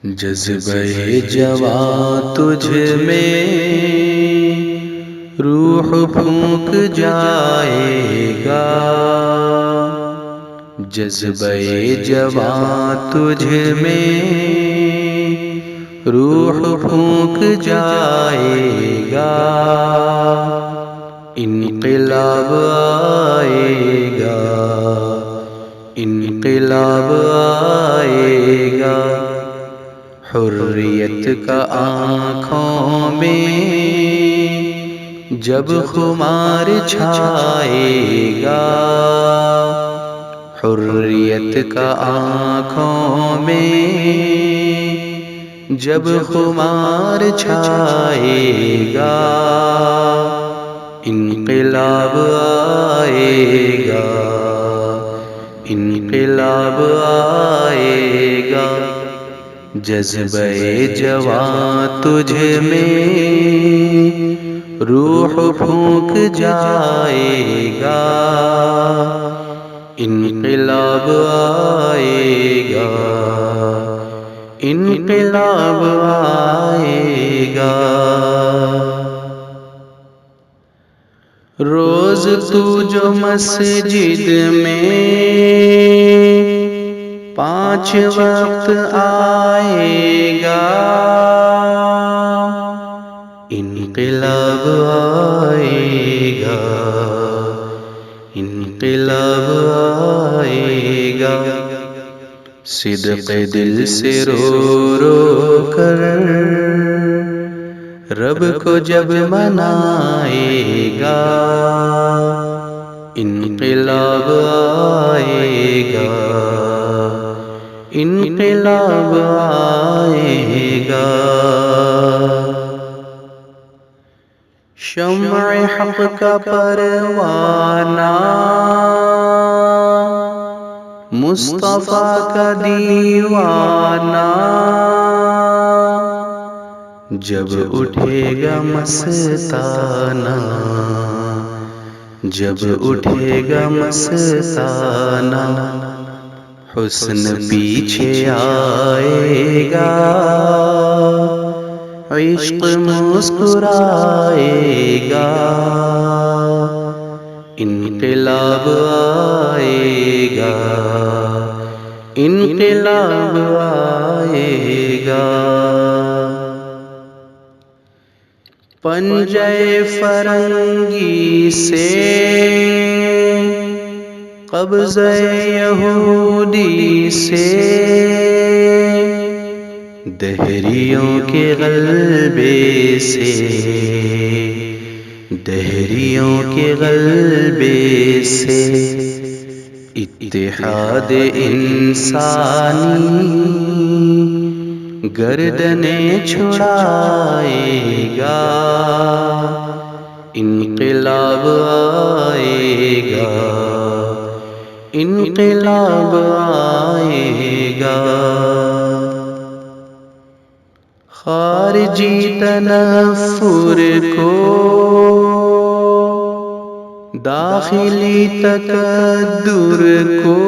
جذبہ جواں تجھ میں روح پھونک جائے گا، جذبہ جواں تجھ میں روح پھونک جائے گا، انقلاب آئے گا، انقلاب آئے گا، حریت کا آنکھوں میں جب خمار چھائے گا، حریت کا آنکھوں میں جب خمار چھائے گا، انقلاب آئے گا، انقلاب آئے گا، جذبہ جواں تجھ میں روح پھونک جائے گا، انقلاب آئے گا، انقلاب آئے گا۔ روز تو جو مسجد میں 5 وقت آئے گا، انقلاب آئے گا، انقلاب آئے گا، صدق دل سے رو رو کر رب کو جب منائے گا، انقلاب آئے گا، انقلاب آئے گا، شمع حق کا پروانہ مصطفیٰ کا دیوانہ جب اٹھے گا مستانہ، جب اٹھے گا مستانہ، حسن پیچھے آئے گا، عشق مسکرائے گا، انقلاب آئے گا، انقلاب آئے گا، پنجے فرنگی سے قبضہ یہودی سے دہریوں کے غلبے سے، دہریوں کے غلبے سے اتحاد انسانی گردنیں چھڑائے گا، انقلاب آئے گا، انقلاب آئے گا، خارجی تنفر کو داخلی تکدر کو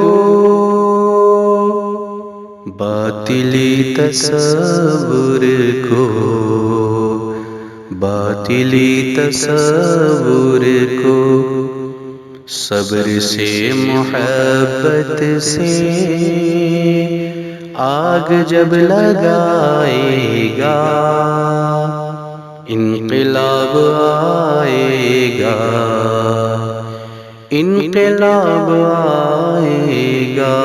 باطلی تصور کو، باطلی تصور کو صبر سے محبت سے آگ جب لگائے گا، انقلاب آئے گا، انقلاب آئے گا،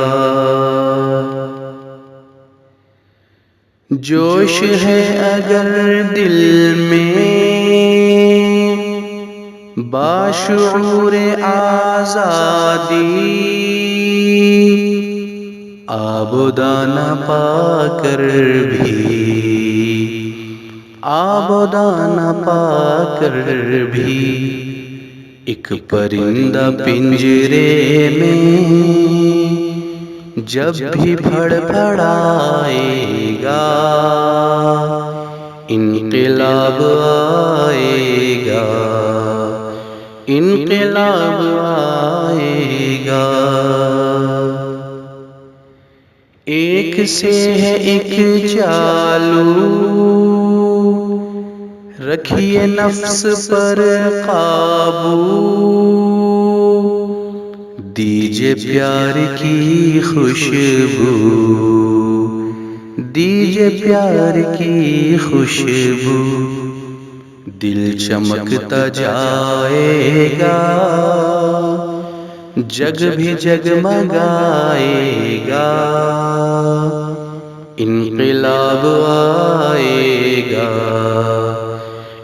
جوش ہے اگر دل میں باشعور آزادی، آب و دانہ پا کر بھی، آب و دانہ پا کر بھی ایک پرندہ پنجرے میں جب بھی پھڑ پھڑائے گا، انقلاب آئے گا، انقلاب آئے گا، ایک سے ہے ایک چالو، رکھیے نفس پر قابو، دیجئے پیار کی خوشبو، دیجئے پیار کی خوشبو، دل چمکتا جائے گا، جگ بھی جگمگائے گا، انقلاب آئے گا،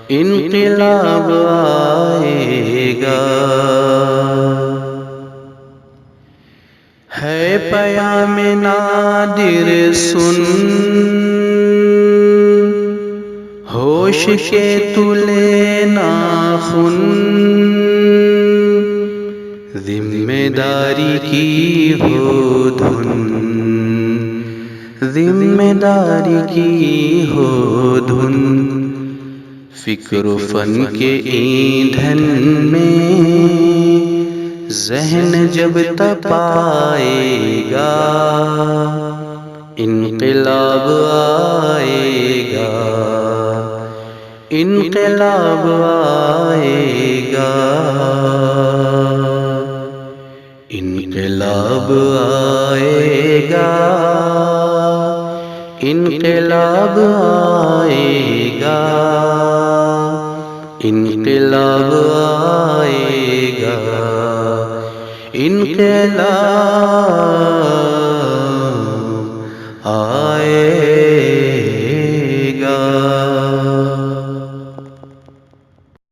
انقلاب آئے گا۔ ہے پیام نادر سن، ہوش کے تلے ناخن، ذمہ داری کی ہو دھن، ذمہ داری کی ہو دھن، فکر و فن کے ایندھن میں ذہن جب تپائے گا، انقلاب آئے گا، انقلاب آئے گا، انقلاب آئے گا، انقلاب آئے گا، انقلاب آئے گا، انقلاب